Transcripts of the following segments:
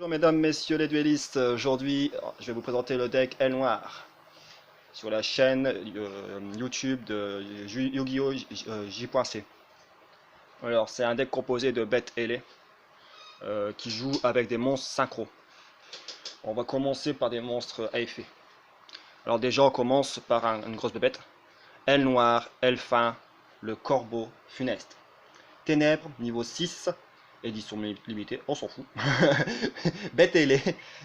Bonjour mesdames, messieurs les duellistes, aujourd'hui je vais vous présenter le deck L Noir sur la chaîne YouTube de Yu-Gi-Oh! J.C. Alors c'est un deck composé de bêtes ailées qui joue avec des monstres synchro. On va commencer par des monstres à effet. Alors déjà on commence par une grosse bébête. L Noir, L fin, le corbeau funeste. Ténèbres, niveau 6, édition limitée, on s'en fout. Bête ailée,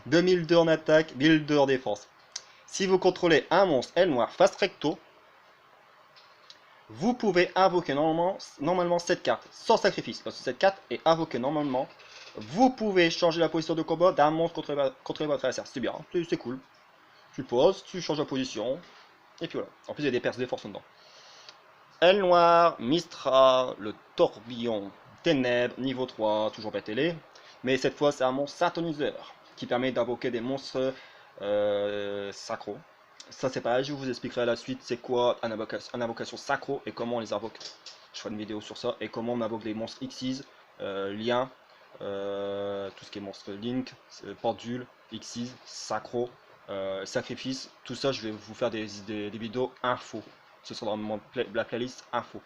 2002 en attaque, 1002 en défense. Si vous contrôlez un monstre L noir face recto, vous pouvez invoquer normalement cette carte sans sacrifice. Lorsque cette carte est invoquée normalement, vous pouvez changer la position de combat d'un monstre contre votre adversaire. C'est bien, c'est cool. Tu poses, tu changes la position, et puis voilà. En plus, il y a des pertes de force dedans. L noir, Mistra, le tourbillon, ténèbres, niveau 3, toujours bête ailée. Mais cette fois, c'est un monstre synthoniseur qui permet d'invoquer des monstres synchro. Ça, c'est pareil, je vous expliquerai à la suite c'est quoi une invocation synchro et comment on les invoque. Je ferai une vidéo sur ça et comment on invoque des monstres Xyz, liens, tout ce qui est monstre Link, pendule, Xyz, synchro, sacrifice. Tout ça, je vais vous faire des vidéos info. Ce sera dans la playlist info.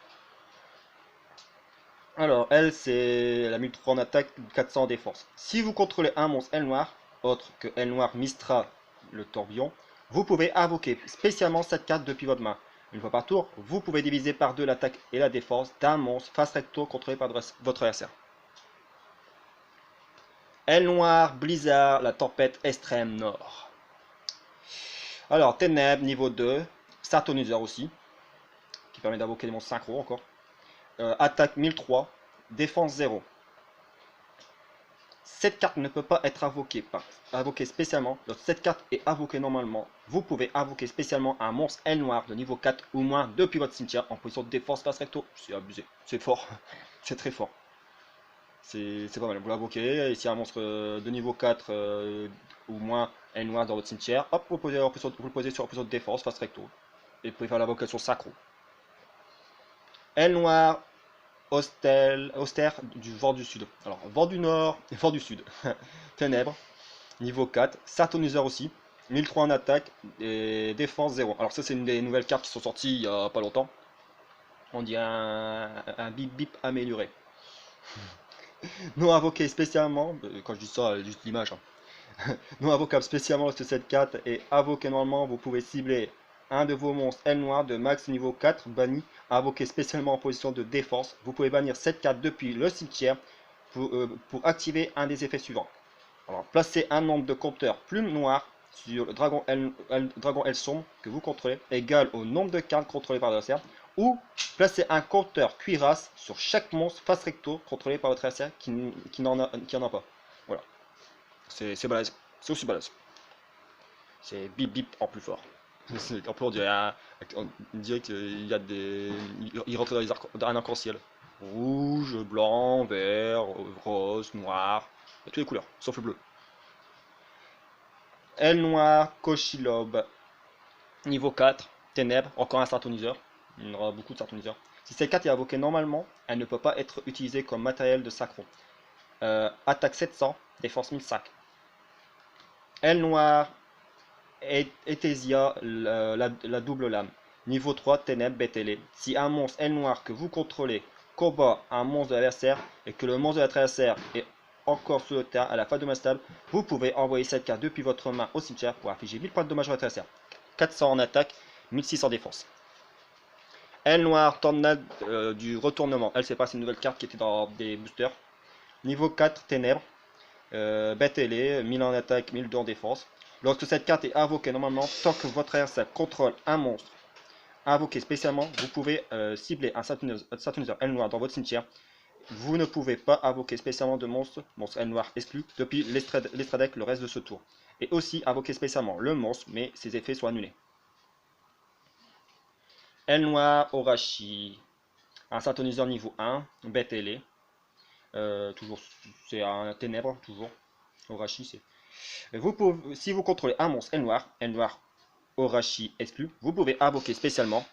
Alors, elle, c'est la 1003 en attaque, 400 en défense. Si vous contrôlez un monstre L noir, autre que L noir Mistra, le tourbillon, vous pouvez invoquer spécialement cette carte depuis votre main. Une fois par tour, vous pouvez diviser par deux l'attaque et la défense d'un monstre face recto contrôlé par votre adversaire. L noir Blizzard, la tempête extrême nord. Alors, ténèbres, niveau 2, Sartoniseur aussi, qui permet d'invoquer des monstres synchro encore. Attaque 1003, défense 0. Cette carte ne peut pas être invoquée spécialement. Lorsque cette carte est invoquée normalement, vous pouvez invoquer spécialement un monstre L noir de niveau 4 ou moins depuis votre cimetière en position de défense face recto. C'est abusé, c'est fort, c'est très fort. C'est pas mal, vous l'invoquez, et s'il y a un monstre de niveau 4 ou moins L noir dans votre cimetière, hop, vous le posez sur la position de défense face recto. Et vous pouvez faire l'invocation synchro. L noir, austère du vent du sud. Alors, vent du nord et vent du sud. Ténèbres, niveau 4. Sartoniseur aussi. 1003 en attaque et défense 0. Alors, ça, c'est une des nouvelles cartes qui sont sorties il y a pas longtemps. On dit un bip bip amélioré. Non invoqué spécialement, quand je dis ça, juste l'image. Non invocable spécialement lorsque cette carte est invoquée normalement, vous pouvez cibler un de vos monstres L noir de max niveau 4 banni, invoqué spécialement en position de défense. Vous pouvez bannir cette carte depuis le cimetière pour activer un des effets suivants. Alors, placez un nombre de compteurs plume noire sur le dragon L sombre que vous contrôlez, égal au nombre de cartes contrôlées par l'adversaire, ou placez un compteur cuirasse sur chaque monstre face recto contrôlé par votre adversaire qui n'en a pas. Voilà. C'est balèze. C'est aussi balèze. C'est bip bip en plus fort. En plus, on dirait qu'il y a des. Il rentre dans un arc-en-ciel. Rouge, blanc, vert, rose, noir. Il y a toutes les couleurs, sauf le bleu. L noir, Kochilob. Niveau 4, ténèbres, encore un sartoniseur. Il y en aura beaucoup de sartoniseurs. Si cette carte est invoquée normalement, elle ne peut pas être utilisée comme matériel de sacro. Attaque 700, défense 1005. L noir, Ethesia, la double lame. Niveau 3, ténèbres, bête ailée. Si un monstre L noir que vous contrôlez combat un monstre de l'adversaire et que le monstre de l'adversaire est encore sur le terrain à la fin de ma stable, vous pouvez envoyer cette carte depuis votre main au cimetière pour infliger 1000 points de dommage à votre adversaire. 400 en attaque, 1600 en défense. L noir, tornade du retournement. Elle, c'est pas, c'est une nouvelle carte qui était dans des boosters. Niveau 4, ténèbres, bête ailée, 1000 en attaque, 1002 en défense. Lorsque cette carte est invoquée normalement, tant que votre adversaire contrôle un monstre invoqué spécialement, vous pouvez cibler un Sartoniseur L noir dans votre cimetière. Vous ne pouvez pas invoquer spécialement de monstre L noir exclu, depuis l'extra deck le reste de ce tour. Et aussi invoquer spécialement le monstre, mais ses effets sont annulés. L noir, Orashi, un Sartoniseur niveau 1, bête ailée. Toujours, c'est un ténèbre, toujours. Orashi, c'est. Si vous contrôlez un monstre L noir Orashi exclu, vous pouvez invoquer spécialement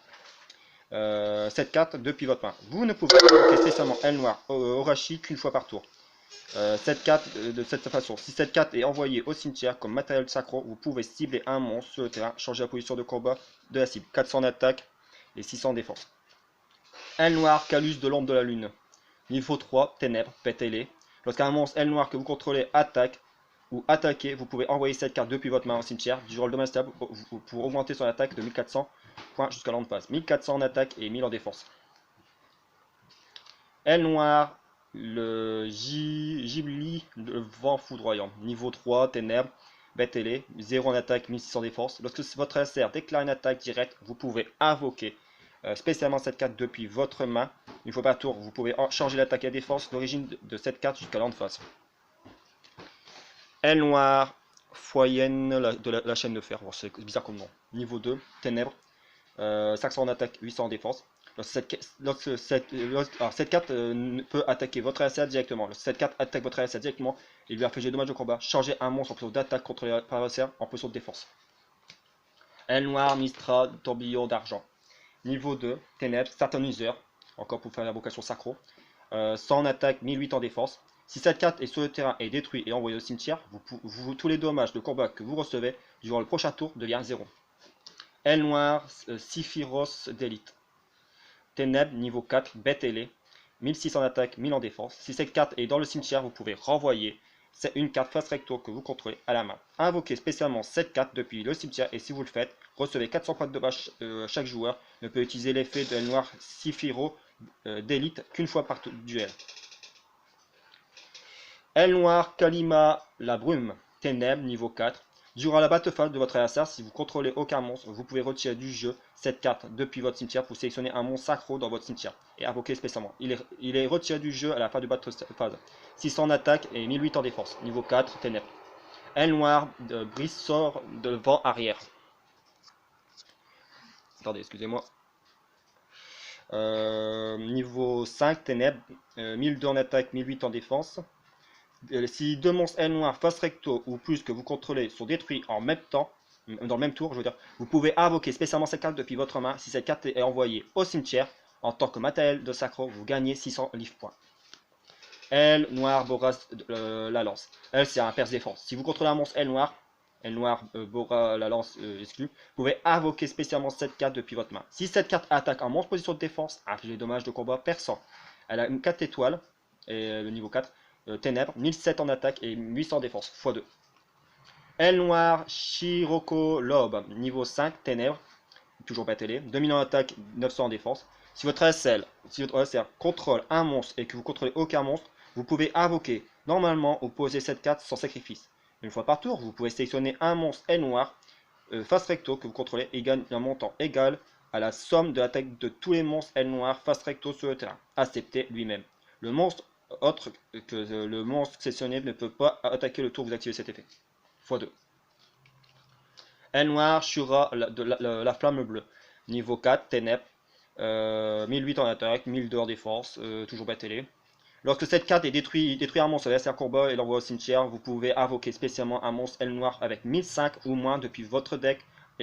cette carte depuis votre main. Vous ne pouvez invoquer spécialement L noir Orashi qu'une fois par tour. Cette carte de cette façon, si cette carte est envoyée au cimetière comme matériel sacro, vous pouvez cibler un monstre sur le terrain, changer la position de combat de la cible, 400 d'attaque et 600 de défense. Aile noire, Calus de l'ombre de la lune. Niveau 3, ténèbres, pétez-les. Lorsqu'un monstre aile noire que vous contrôlez attaque ou attaquer, vous pouvez envoyer cette carte depuis votre main au cimetière du rôle dommageable pour augmenter son attaque de 1400 points jusqu'à l'an de phase. 1400 en attaque et 1000 en défense. Aile noire, le Ghibli, le vent foudroyant. Niveau 3, ténèbres, bête-ailée, 0 en attaque, 1600 défense. Lorsque votre adversaire déclare une attaque directe, vous pouvez invoquer spécialement cette carte depuis votre main. Une fois par tour, vous pouvez changer l'attaque et la défense d'origine de cette carte jusqu'à l'an de face. Aile noire, Foyenne de la chaîne de fer. Bon, c'est bizarre comme nom. Niveau 2, ténèbres, 500 en attaque, 800 en défense. Cette carte peut attaquer votre adversaire directement. Lorsque cette carte attaque votre adversaire directement, il lui inflige des dommages de combat. Changez un monstre en position d'attaque contre l'adversaire en position de défense. Aile noire, Mistra, tourbillon d'argent. Niveau 2, ténèbres, Saturnizer. Encore pour faire l'invocation sacro. 100 en attaque, 1008 en défense. Si cette carte est sur le terrain et détruite et envoyée au cimetière, tous les dommages de combat que vous recevez durant le prochain tour deviennent 0. Aile noire, Siphiros d'élite. Ténèbres, niveau 4, bête ailée, 1600 d'attaque, 1000 en défense. Si cette carte est dans le cimetière, vous pouvez renvoyer une carte face recto que vous contrôlez à la main. Invoquez spécialement cette carte depuis le cimetière et si vous le faites, recevez 400 points de dommage. Chaque joueur ne peut utiliser l'effet de Aile noire Siphiro d'élite qu'une fois par duel. Aile noire, Kalima, la brume, ténèbres, niveau 4. Durant la battlefield de votre adversaire, si vous contrôlez aucun monstre, vous pouvez retirer du jeu cette carte depuis votre cimetière pour sélectionner un monstre sacro dans votre cimetière et invoquer spécialement. Il est retiré du jeu à la fin de battlefield. 600 en attaque et 1008 en défense. Niveau 4, ténèbres. Aile noire, Brissor de vent arrière. Attendez, excusez-moi. Niveau 5, ténèbres. 1002 en attaque, 1008 en défense. Si deux monstres aile noire face recto ou plus que vous contrôlez sont détruits en même temps, dans le même tour, je veux dire, vous pouvez invoquer spécialement cette carte depuis votre main. Si cette carte est envoyée au cimetière en tant que matériel de sacro, vous gagnez 600 livres points. Aile noire, Boras la lance. Elle, c'est un perce défense. Si vous contrôlez un monstre aile noire, Bora la lance exclue, vous pouvez invoquer spécialement cette carte depuis votre main. Si cette carte attaque un monstre position de défense, inflige des dommages de combat perçant. Elle a une 4 étoiles, et le niveau 4. Ténèbres, 1007 en attaque et 800 en défense, x2. Aile noire, Shiroko Lobe, niveau 5, ténèbres, toujours pas télé, 2000 en attaque, 900 en défense. Si votre adversaire contrôle un monstre et que vous contrôlez aucun monstre, vous pouvez invoquer normalement ou poser cette carte sans sacrifice. Une fois par tour, vous pouvez sélectionner un monstre aile noire face recto que vous contrôlez et gagne un montant égal à la somme de l'attaque de tous les monstres aile noire face recto sur le terrain, accepté lui-même. Le monstre autre que le monstre sélectionné ne peut pas attaquer le tour où vous activez cet effet. x2. Aile noire, Shura, la flamme bleue. Niveau 4, ténèbres. 1008 en attaque, 1002 en défense, toujours bas télé. Lorsque cette carte est détruit un monstre adversaire combat et l'envoie au cimetière, vous pouvez invoquer spécialement un monstre aile noire avec 1005 ou moins depuis votre deck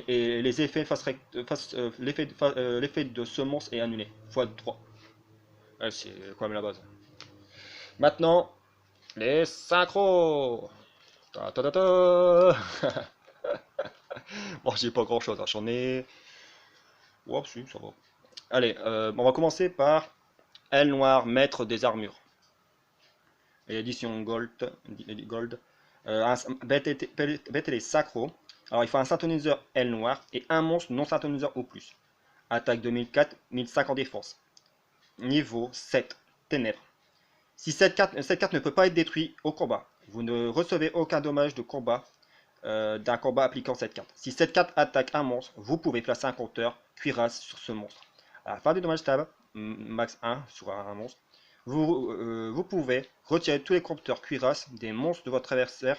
et les effets l'effet de ce monstre est annulé. x3. Ouais, c'est quand même la base. Maintenant, les synchros. Ta ta ta ta. Bon, j'ai pas grand chose, hein. J'en ai. Oups, si, ça va. Allez, on va commencer par Aile noire, maître des armures. Et édition Gold. Bête et les sacros. Alors, il faut un synthoniseur aile noire et un monstre non synthoniseur au plus. Attaque 2004, 1005 en défense. Niveau 7, ténèbres. Si cette carte ne peut pas être détruite au combat, vous ne recevez aucun dommage de combat d'un combat appliquant cette carte. Si cette carte attaque un monstre, vous pouvez placer un compteur cuirasse sur ce monstre. À la fin du dommage table, max 1 sur un monstre, vous pouvez retirer tous les compteurs cuirasse des monstres de votre adversaire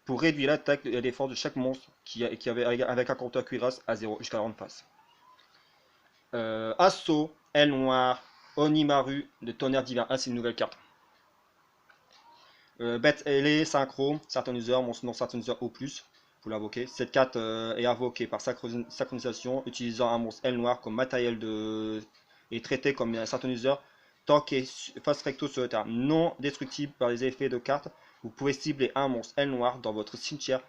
pour réduire l'attaque et la défense de chaque monstre qui avait avec un compteur cuirasse à 0 jusqu'à la grande passe. Assaut, aile noire, Onimaru de tonnerre divin. Ah, c'est une nouvelle carte. Bête ailée, synchro, synthoniseur, monstre non synthoniseur au plus. Vous l'invoquez. Cette carte est invoquée par synchronisation, utilisant un monstre aile noire comme matériel et traité comme un synthoniseur tanké face recto sur le terrain, non destructible par les effets de cartes. Vous pouvez cibler un monstre L noir dans votre cimetière.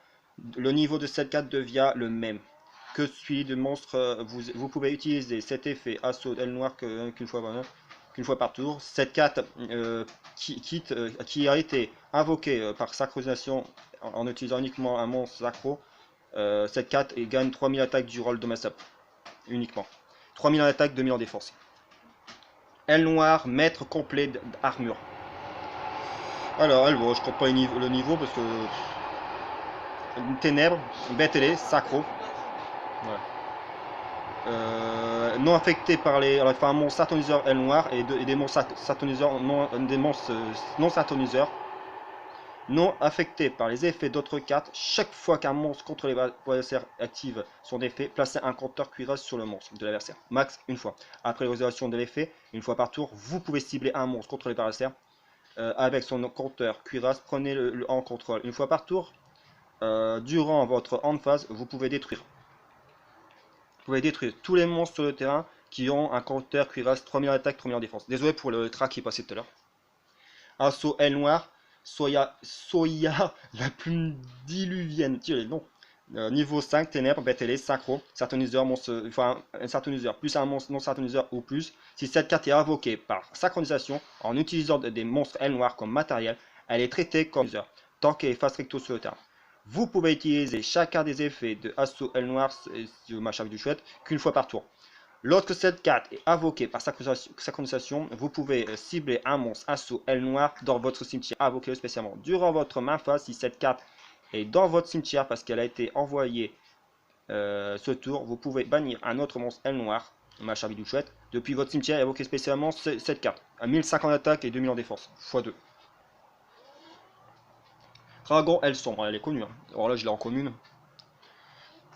Le niveau de cette carte devient le même que celui de monstre. Vous pouvez utiliser cet effet assaut L noir qu'une fois par tour. Cette carte qui a été invoquée par synchronisation en utilisant uniquement un monstre sacro. Cette carte gagne 3000 attaques du rôle de mass-up uniquement. 3000 en attaque, 2000 en défense. L noir, maître complet d'armure. Alors, elle, bon, je compte pas le niveau parce que. Ténèbres, bête sacro. Voilà. Non affecté par les. Alors, il faut un monstre satoniseur L noir et des monstres satoniseurs non satoniseurs. Non affecté par les effets d'autres cartes. Chaque fois qu'un monstre contre les adversaires active son effet, placez un compteur cuirasse sur le monstre de l'adversaire. Max une fois. Après la résolution de l'effet, une fois par tour, vous pouvez cibler un monstre contre les adversaires. Avec son compteur cuirasse, prenez-le en contrôle une fois par tour. Durant votre end phase, vous pouvez détruire. Vous pouvez détruire tous les monstres sur le terrain qui ont un compteur cuirasse 3000 en attaque, 3000 en défense. Désolé pour le track qui est passé tout à l'heure. Assaut L noir. Soya la plume diluvienne. Tirez non. Niveau 5, ténèbres, bête sacro, sartoniseur, monstre, enfin un sartoniseur, plus un monstre non sartoniseur ou plus. Si cette carte est invoquée par synchronisation en utilisant des monstres L noirs comme matériel, elle est traitée comme sartoniseur, tant qu'elle est face recto sur le terrain. Vous pouvez utiliser chacun des effets de assaut L noir, machin du chouette, qu'une fois par tour. Lorsque cette carte est invoquée par synchronisation, vous pouvez cibler un monstre assaut L noir dans votre cimetière. Invoquez-le spécialement durant votre main phase. Si cette carte est dans votre cimetière parce qu'elle a été envoyée ce tour, vous pouvez bannir un autre monstre L noir, machin bidou chouette, depuis votre cimetière et invoquer spécialement cette carte. À 1050 d'attaque et 2000 en défense, x2. Dragon L sombre, elle est connue. Hein. Alors là, je l'ai en commune.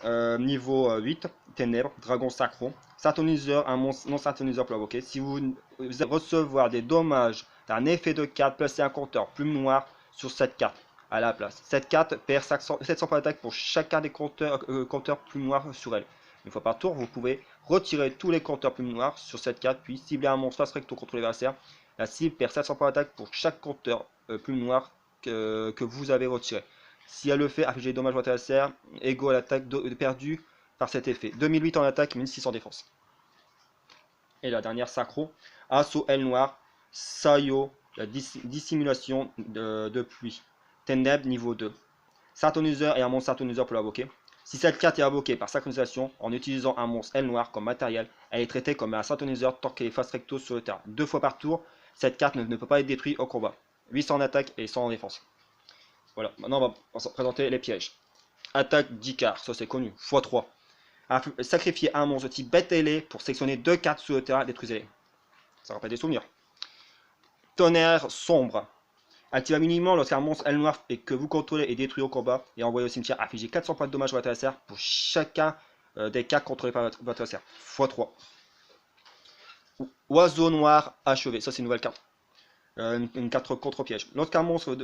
Niveau 8, ténèbres, dragon sacro, sartoniseur, un monstre non sartoniseur pour l'invoquer. Si vous recevoir des dommages d'un effet de carte, placez un compteur plume noire sur cette carte à la place. Cette carte perd 700 points d'attaque pour chacun des compteurs plume noire sur elle. Une fois par tour, vous pouvez retirer tous les compteurs plume noire sur cette carte, puis cibler un monstre face recto contre l'adversaire. La cible perd 700 points d'attaque pour chaque compteur plume noire que vous avez retiré. Si elle le fait, affliger des dommages à votre adversaire égaux à l'attaque perdue par cet effet. 2008 en attaque, 1600 en défense. Et la dernière, sacro. Assaut L noir, Sayo, la dissimulation de pluie. Ténèbres, niveau 2. Sartoniseur et un monstre sartoniseur pour l'invoquer. Si cette carte est invoquée par synchronisation en utilisant un monstre L noir comme matériel, elle est traitée comme un sartoniseur tant qu'elle est face recto sur le terrain. 2 fois par tour, cette carte ne peut pas être détruite au combat. 800 en attaque et 100 en défense. Voilà, maintenant on va présenter les pièges. Attaque d'Icar, ça c'est connu, x3. Sacrifier un monstre de type bête ailée pour sélectionner 2 cartes sur le terrain, détruisez-les. Ça rappelle des souvenirs. Tonnerre sombre. Active un minimum lorsqu'un monstre L noir et que vous contrôlez est détruit au combat et envoyé au cimetière. Affligez 400 points de dommages à votre adversaire pour chacun des cartes contrôlées par votre adversaire. x3. Oiseau noir achevé, ça c'est une nouvelle carte. Une carte contre-piège. Lorsqu'un monstre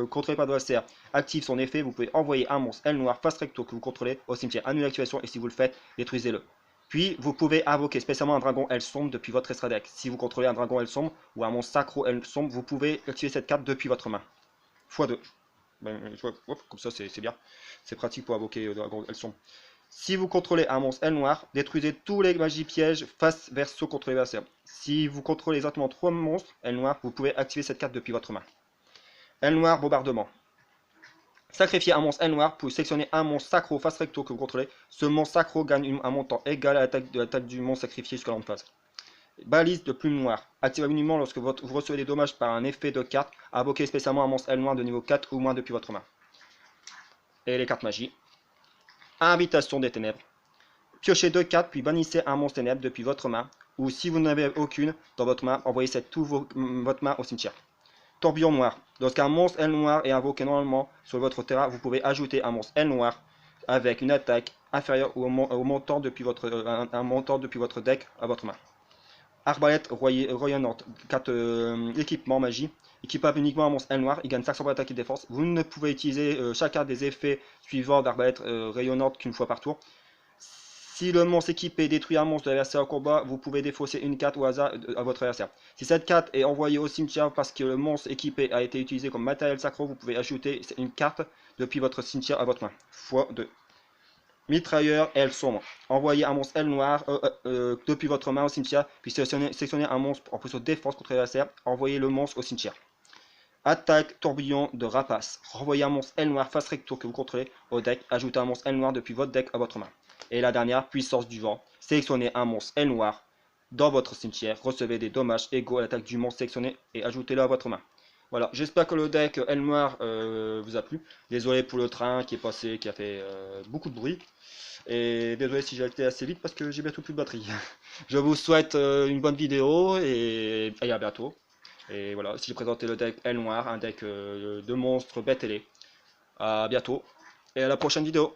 contrôlé par l'adversaire active son effet, vous pouvez envoyer un monstre L noir face recto que vous contrôlez au cimetière. Annulez l'activation et si vous le faites, détruisez-le. Puis vous pouvez invoquer spécialement un dragon L sombre depuis votre extra deck. Si vous contrôlez un dragon L sombre ou un monstre sacro L sombre, vous pouvez activer cette carte depuis votre main. x2. Comme ça c'est bien. C'est pratique pour invoquer le dragon L sombre. Si vous contrôlez un monstre L noir, détruisez tous les magies pièges face verso contre l'adversaire. Si vous contrôlez exactement 3 monstres L noir, vous pouvez activer cette carte depuis votre main. L noir bombardement. Sacrifiez un monstre L noir pour sélectionner un monstre sacro face recto que vous contrôlez. Ce monstre sacro gagne un montant égal à l'attaque du monstre sacrifié jusqu'à l'en phase. Balise de plume noire. Active minimum lorsque vous recevez des dommages par un effet de carte. Invoquez spécialement un monstre L noir de niveau 4 ou moins depuis votre main. Et les cartes magie. Invitation des ténèbres. Piochez 2 cartes puis bannissez un monstre ténèbres depuis votre main. Ou si vous n'avez aucune dans votre main, envoyez votre main au cimetière. Tourbillon noir. Lorsqu'un monstre L noir est invoqué normalement sur votre terrain, vous pouvez ajouter un monstre L noir avec une attaque inférieure au montant depuis votre deck à votre main. Arbalète rayonnante. Carte équipement magie. Équipable uniquement un monstre L noir, il gagne 500 points d'attaque et de défense. Vous ne pouvez utiliser chacun des effets suivants d'arbalète rayonnante qu'une fois par tour. Si le monstre équipé détruit un monstre de l'adversaire au combat, vous pouvez défausser une carte au hasard à votre adversaire. Si cette carte est envoyée au cimetière parce que le monstre équipé a été utilisé comme matériel sacro, vous pouvez ajouter une carte depuis votre cimetière à votre main. x2. Mitrailleur L sombre. Envoyez un monstre L noir depuis votre main au cimetière, puis sélectionnez un monstre en position de défense contre l'adversaire. Envoyez le monstre au cimetière. Attaque tourbillon de rapace. Renvoyez un monstre L noir face recto que vous contrôlez au deck. Ajoutez un monstre L noir depuis votre deck à votre main. Et la dernière, puissance du vent. Sélectionnez un monstre L noir dans votre cimetière. Recevez des dommages égaux à l'attaque du monstre sélectionné et ajoutez-le à votre main. Voilà, j'espère que le deck L noir vous a plu. Désolé pour le train qui est passé, qui a fait beaucoup de bruit. Et désolé si j'ai été assez vite parce que j'ai bientôt plus de batterie. Je vous souhaite une bonne vidéo et à bientôt. Et voilà, si j'ai présenté le deck L noir, un deck de monstres bêtes ailés. À bientôt et à la prochaine vidéo.